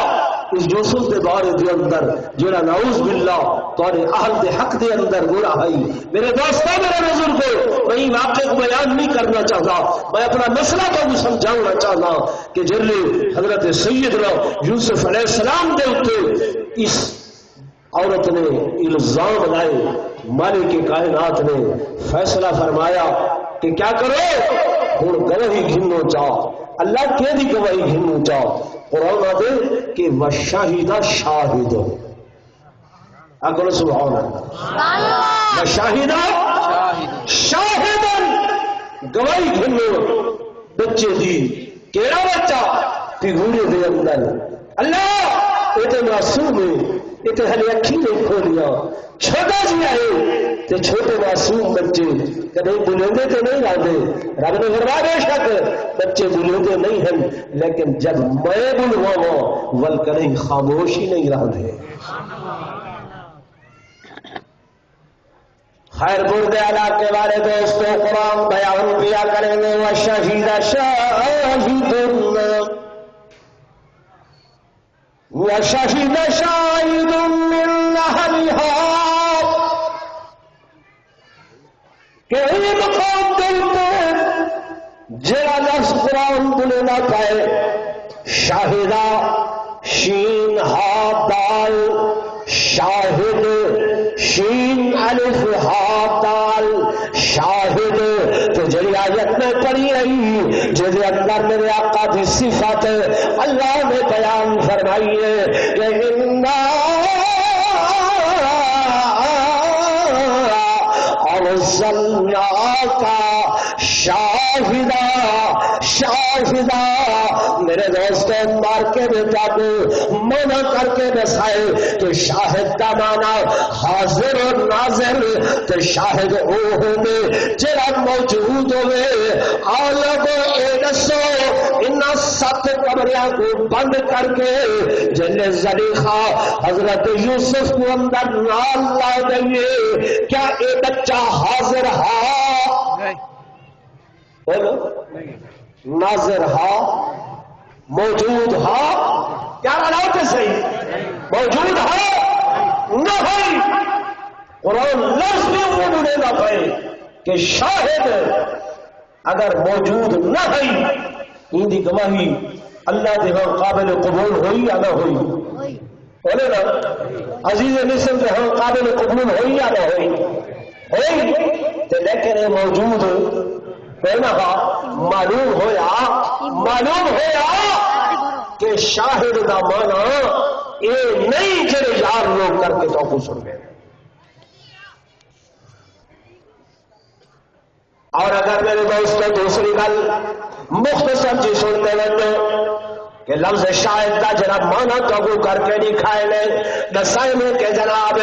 اس یوسف کے بارے دے اندر جڑا نعوذ باللہ تھوڑے اہل دے حق دے اندر گناہ ہے. میرے دوستو میرے بزرگو میں واقعے کو بیان نہیں کرنا چاہتا میں اپنا مسئلہ کو سمجھانا چاہتا کہ جرلے حضرت سیدنا یوسف علیہ السلام دے اوپر اس عورت نے الزام لائے مالک کائنات نے فیصلہ فرمایا کہ کیا کرو ہوں گواہی گھنو چاہ اللہ کے دی گواہی گھنو چاہ قرآن آدھے کہ وشاہدہ شاہد اگر سبحان اللہ وشاہدہ شاہد گواہی گھنو بچے دی کیڑا بچہ پگوڑے دے اندر اللہ یہ تو معصوم ہے یہ تو ہلے اکھی نہیں کھولیا چھوٹا جی آئے تے چھوٹے معصوم بچے کدے بلندے تو نہیں لاتے رب نے فرمایا بے شک بچے بلندے نہیں ہیں لیکن جب میں بلواوا ول کہیں خاموش ہی نہیں رہتے خیر برد اعلیٰ کے بارے دوستوں قرآن بیان کیا کریں گے وشہید شاہد وشہید شاہد من اہلہا کہ ان مقام دل میں جڑا لفظ قرآن دلے نہ پائے شاہدہ شین ہا دال شاہد شین الف ہا دال شاہد تو جڑی آیت میں پڑھی رہی جڑے اندر میرے آقا کی صفت اللہ نے بیان فرمائی ہے کہ انا ارسلناک شاہدہ شاہدہ میرے دوستوں مار کے بیٹا کو منع کر کے بسائے تو شاہد کا مانا حاضر و ناظر تو شاہد او ہوئے جرا موجود ہوئے عالم اے دسو ان 7 کمریاں کو بند کر کے جن زلیخا حضرت یوسف کو اندر نال لا دئیے کیا اے بچہ حاضر ہا ناظر ہا موجود ہا کیا بناؤ کہ صحیح موجود ہا نہ بھائی قرآن لفظ بھی بولنے نہ پائے کہ شاہد اگر موجود نہ ہے ان کی گواہی اللہ کے ہاں قابل قبول ہوئی یا نہ ہوئی بولے نا عزیز مصر کے ہاں قابل قبول ہوئی یا نہ ہوئی تو لیکن موجود معلوم ہویا کہ شاہد دا مانا اے نہیں جڑے یار لوگ کر کے تو سن گئے اور اگر میرے دوستوں دوسری گل مختصر جی سنتے لگے کہ لفظ شاہد کا جناب مانا تو کر کے نہیں کھائے لے دسائے میں کہ جناب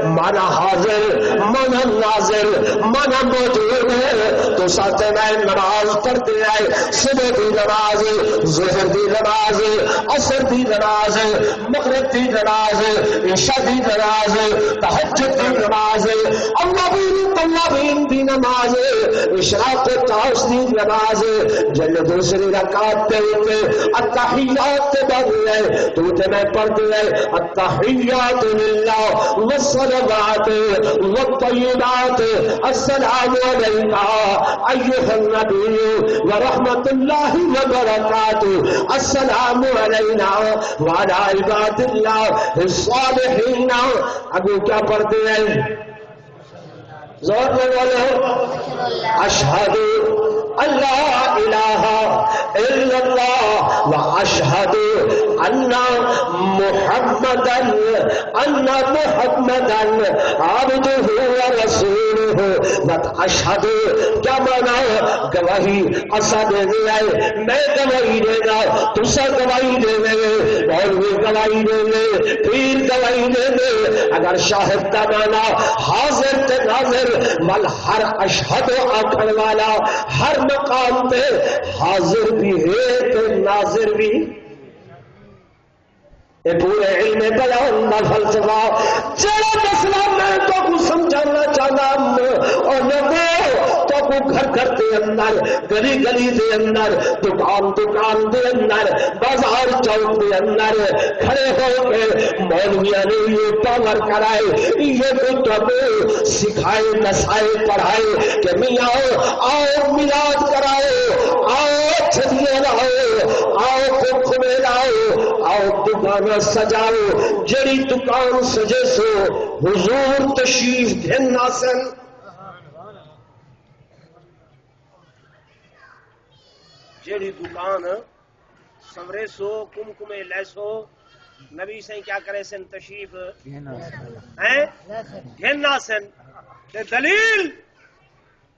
مانا حاضر مانا ناظر مانا موجود ہے تو ساتھ میں نماز پڑھتے آئے صبح کی نماز ظہر کی نماز عصر کی نماز مغرب کی نماز عشاء کی نماز تہجد کی نماز اللہ کی نماز اشراق تاش کی نماز جن دوسری رکعت پہ التحیات بغیر تو میں پڑھتے ہیں التحیات للہ والصلوات والطیبات السلام علیکہ ایھا النبی ورحمۃ اللہ وبرکاتہ السلام علینا وعلی عباد اللہ الصالحین ابو کیا پڑھتے ہیں زور میں بولو اشہد اللہ الہ الا اللہ واشہد ان محمدا عبدہ ورسولہ اشہد کیا مانا گواہی اسا دے آئے میں گواہی دے گا تسا گواہی دے گے مولوی گواہی دے گے پیر گواہی دے گے اگر شاہد کا مانا حاضر تے ناظر مل ہر اشہد آخر والا ہر مقام پہ حاضر بھی ہے تو ناظر بھی یہ پورے علم بیان کا فلسفہ چلو مسئلہ میں تو کو سمجھانا چاہتا اور لوگوں تو کو گھر گھر کے اندر گلی گلی کے اندر دکان دکان کے اندر بازار چوک کے اندر کھڑے ہو کے مولویاں نے یہ پاور کرائے یہ تو سکھائے نسائے پڑھائے کہ میاں آؤ میلاد کراؤ آؤ چھڑیاں لاؤ آؤ کھوکھ میں لاؤ آؤ دکان سجاؤ جڑی دکان سجے سو حضور تشریف گھننا سن جڑی دکان سورے سو کمکمے لے سو نبی سے کیا کرے سن تشریف گھننا سن دلیل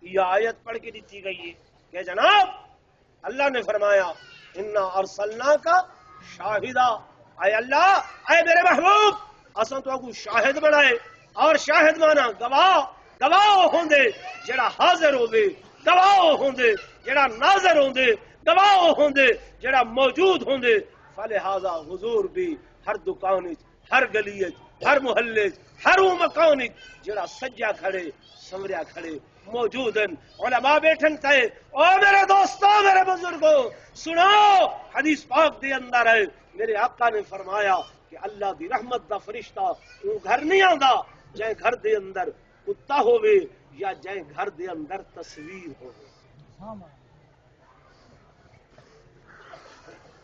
یہ آیت پڑھ کے دیتی گئی ہے کہ جناب اللہ نے فرمایا انا ارسلنا کا شاہدہ، اے اللہ اے میرے محبوب اساں تو کو شاہد بنائے، اور شاہد مانا گواہ، گواہ ہوندے جڑا حاضر ہوندے، گواہ ہوندے جڑا ناظر ہوندے، گواہ ہوندے جڑا موجود ہوندے، فلہذا حضور بھی ہر دکان ہر گلی ہر محلے ہر وہ مکان جڑا سجا کھڑے سمریا کھڑے موجود ہیں، علماء بیٹھن تے او میرے دوستو میرے بزرگوں سنو، حدیث پاک دے اندر ہے میرے آقا نے فرمایا کہ اللہ دی رحمت دا فرشتہ وہ گھر نہیں آندا جائے گھر دے اندر کتا ہوئے یا جائے گھر دے اندر تصویر ہوئے،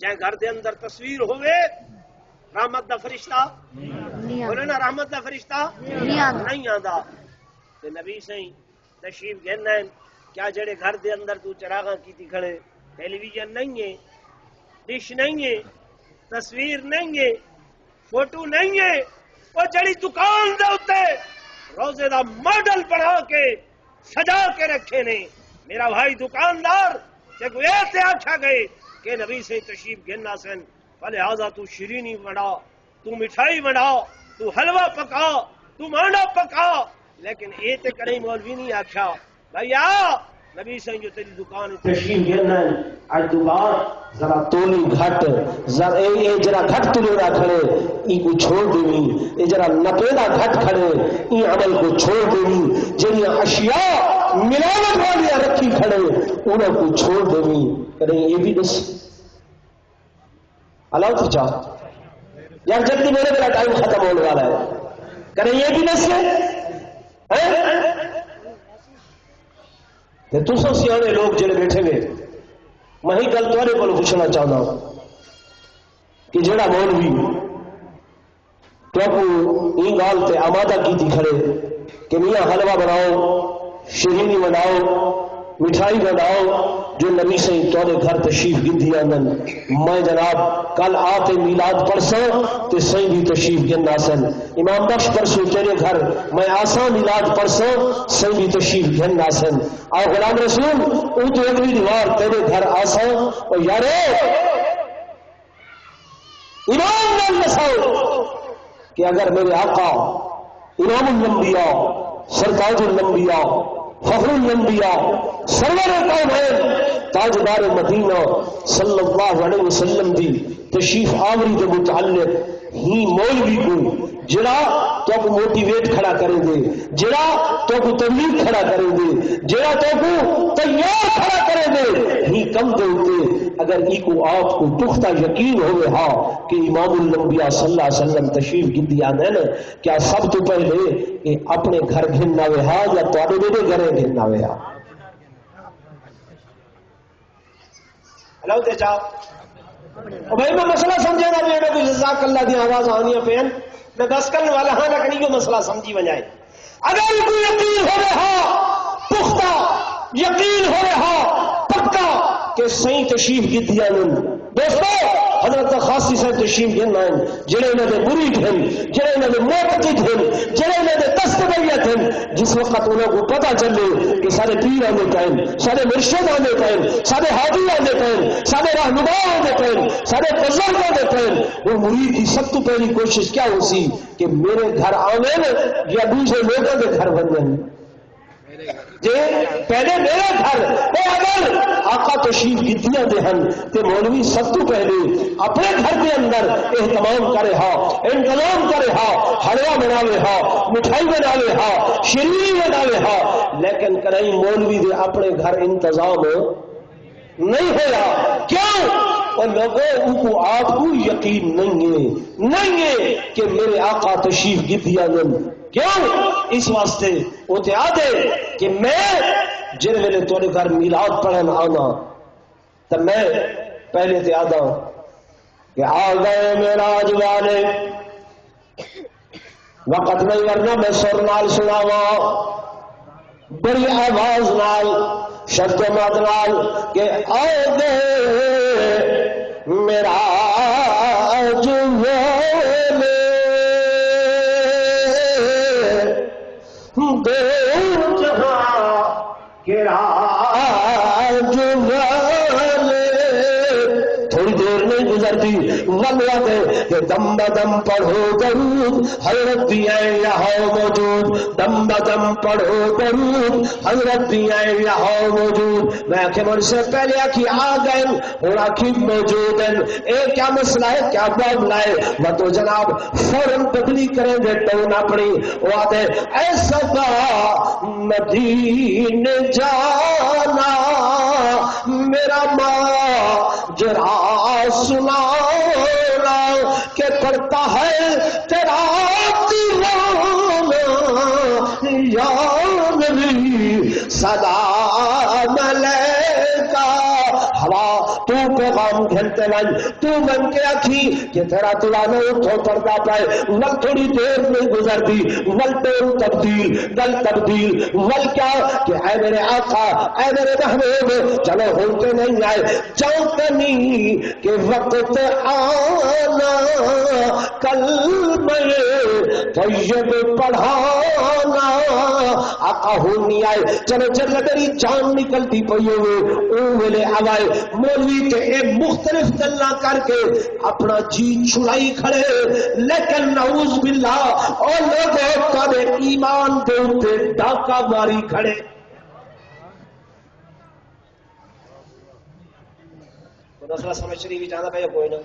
جائے گھر دے اندر تصویر ہوئے رحمت دا فرشتہ بولے نا، رحمت دا فرشتہ نہیں آندا۔ تے نبی سہی تشریف گھننا ہے، کیا جڑے گھر دے اندر تو چراغاں کیتی کھڑے، ٹیلی ویژن نہیں ہے، ڈش نہیں ہے، تصویر نہیں ہے، فوٹو نہیں ہے، وہ جڑی دکان دے اوتے روزے دا ماڈل بنا کے سجا کے رکھے نے، میرا بھائی دکاندار تے کوئی ایسے آکھا گئے کہ نبی سے تشریف گھننا سن، فلہذا تو شیرینی بنا، تو مٹھائی بنا، تو حلوہ پکا، تو مانڈا پکا، لیکن اے تے کہیں مولوی نہیں آکھا بھیا نبی سے جو تیری دکان تشریف گھننا ہے اج دکان ذرا تولی گھٹ ذرا اے جرا گھٹ تلے نہ کھڑے ای کو چھوڑ دیوی، اے جرا نپیدا گھٹ کھڑے ای عمل کو چھوڑ دیوی، جنی اشیاء ملاوٹ والی رکھی کھڑے انہاں کو چھوڑ دیوی، کہیں یہ بھی بس اللہ تو چاہ یار جلدی میرے میرا ٹائم ختم ہونے والا ہے، کریں یہ بھی بس تسو سیانے لوگ جڑے بیٹھے گئے میں ہی گل تھوڑے کو پوچھنا چاہتا ہوں کہ جڑا مولوی تو یہ گال تے آمادہ کی تھی کھڑے کہ میاں حلوہ بناؤ، شیرینی بناؤ، مٹھائی بناؤ، جو نبی سے تھوڑے گھر تشریف گندی آنن، میں جناب کل آتے میلاد پرسوں تے صحیح بھی تشریف گندا سن، امام بخش پرسوں تیرے گھر میں آسان میلاد پرسوں صحیح بھی تشریف گندا سن، آؤ غلام رسول او تو اگلی دیوار تیرے گھر آسان اور یارے امام نال نساؤ کہ اگر میرے آقا امام الانبیاء سرتاج الانبیاء فخر الانبیاء سرور کونین تاجدار مدینہ صلی اللہ علیہ وسلم دی تشریف آوری کے متعلق ہی مولوی کو جڑا تو کو موٹیویٹ کھڑا کریں دے، جڑا تو کو تبلیغ کھڑا کریں دے، جڑا تو کو تیار کھڑا کریں دے ہی کم دے ہوتے اگر ای کو آپ کو پختہ یقین ہوئے ہاں کہ امام الانبیاء صلی اللہ علیہ وسلم تشریف گندی آنے نا، کیا سب تو پہلے کہ اپنے گھر گھننا ہوئے ہاں یا توڑے میرے گھرے گھننا ہوئے ہاں؟ اللہ تے چاہ بھائی میں مسئلہ سمجھے گا بھی کوئی جزاک اللہ دی آواز آنی ہے پین میں دس کرنے والا ہاں لیکن یہ مسئلہ سمجھی بجائے اگر کوئی یقین ہو رہا پختہ یقین ہو رہا پکا کہ صحیح تشریف کی دیا دوستو حضرت خاصی صاحب تشریف گھننا ہیں جڑے انہوں نے مرید ہیں، جڑے انہوں نے معتقد ہیں، جڑے انہوں نے دستبیت ہیں، جس وقت انہوں کو پتہ چلے کہ سارے پیر آنے پائیں، سارے مرشد آنے پائیں، سارے حاجی آنے پائیں، سارے رہنما آنے پائیں، سارے بزرگ آنے پائیں، وہ مرید کی سب تو پہلی کوشش کیا ہو سی کہ میرے گھر آنے یا دوسرے لوگوں کے گھر بننے جی پہلے میرے گھر اگر آقا تشریف گدیاں دے ہن تے مولوی سب تو پہلے اپنے گھر کے اندر اہتمام کرے ہا، انتظام کرے ہا، حلوہ بناوے ہا، مٹھائی بناوے ہا، شیرینی بناوے ہا، لیکن کریں مولوی دے اپنے گھر انتظام نہیں ہوا کیوں؟ اور لوگوں ان کو آپ کو یقین نہیں ہے کہ میرے آقا تشریف گدیاں دن کیوں؟ اس واسطے وہ آدھے کہ میں جن ویلے تھوڑے گھر میلاد پڑھن آنا تو میں پہلے تے آدھا کہ آ گئے میراج والے وقت نہیں ورنہ میں سر نال سناوا بڑی آواز نال شرط مد نال کہ آ گئے میراج والے دو جہاں کہ راج والے تھوڑی دیر نہیں گزرتی ولیا دے کہ دم بدم پڑھو درود حضرت بھی ہیں یہاں موجود، دم بدم پڑھو درود حضرت بھی ہیں یہاں موجود. میں کہ مجھ سے پہلے آخی آ گئے اور آخی موجود ہیں. ایک کیا مسئلہ ہے، کیا معاملہ ہے؟ وہ تو جناب فوراً تبلیغ کریں گے ٹون اپنی وہ آتے ایسا مدینے جانا میرا ماجرا سنانا کہ پڑتا ہے تیرا دیوانہ یا نبی سلام علیکہ. ہوا تو پیغام گھنٹے لائی تو من کے آخی کہ تیرا تلانا اٹھو پڑتا پائے ول تھوڑی دیر نہیں گزرتی ول ٹول تبدیل گل تبدیل ول کیا کہ اے میرے آقا اے میرے محبوب چلو ہوتے نہیں آئے چاہتے نہیں کہ وقت آنا کلمہ طیب پڑھانا آقا ہو نہیں آئے. چلو جب میری جان نکلتی پئی ہوئے او ویلے آوائے مولوی کے ایک مختلف گلاں کر کے اپنا جی چھڑائی کھڑے لیکن نعوذ باللہ اور لوگ کبھی ایمان دے اوپر ڈاکہ ماری کھڑے. مسئلہ سمجھ رہی جانا پہ کوئی نہ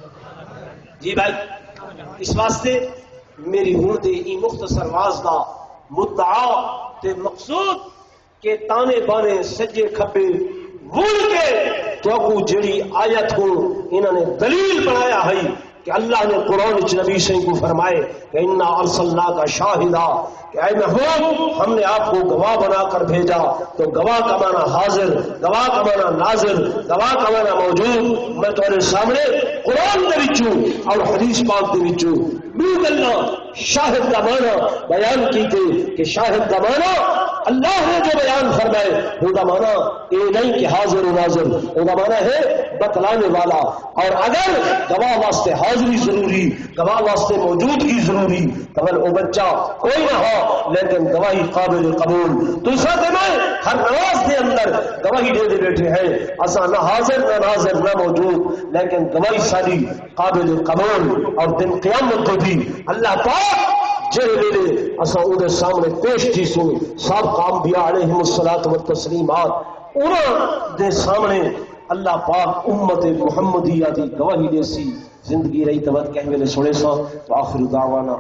جی بھائی. اس واسطے میری ہوں دے ای مختصر واز دا مدعا تے مقصود کہ تانے بانے سجے کھبے بھول کے تو اگو جڑی آیت کو انہوں نے دلیل بنایا ہے کہ اللہ نے قرآن نبی سے کو فرمائے کہ انا ارسلنا کا شاہدہ کہ اے محبوب ہم نے آپ کو گواہ بنا کر بھیجا. تو گواہ کا معنی حاضر، گواہ کا معنی ناظر، گواہ کا معنی موجود. میں تمہارے سامنے قرآن کے وچوں اور حدیث پاک کے وچوں دو گلاں شاہد کا معنی بیان کی تھی کہ شاہد کا معنی اللہ نے جو بیان فرمائے وہ کا معنی یہ نہیں کہ حاضر و ناظر، وہ کا معنی ہے بتلانے والا. اور اگر گواہ واسطے حاضری ضروری، گواہ واسطے موجودگی ضروری تو وہ بچہ کوئی نہ ہو لیکن گواہی قابل قبول. دوسرا دن ہر نماز کے اندر گواہی دے دے بیٹھے ہیں اسا نہ حاضر نہ ناظر نہ موجود لیکن گواہی ساری قابل قبول. اور دن قیامت کو بھی اللہ پاک جہے ویلے اسا اودے سامنے پیش تھی سو سابقہ انبیاء علیہم الصلوۃ والتسلیمات انہاں دے سامنے اللہ پاک امت محمدیہ دی گواہی دے سی زندگی رہی تو کہہ ویلے سنے سا. آخر دعوانا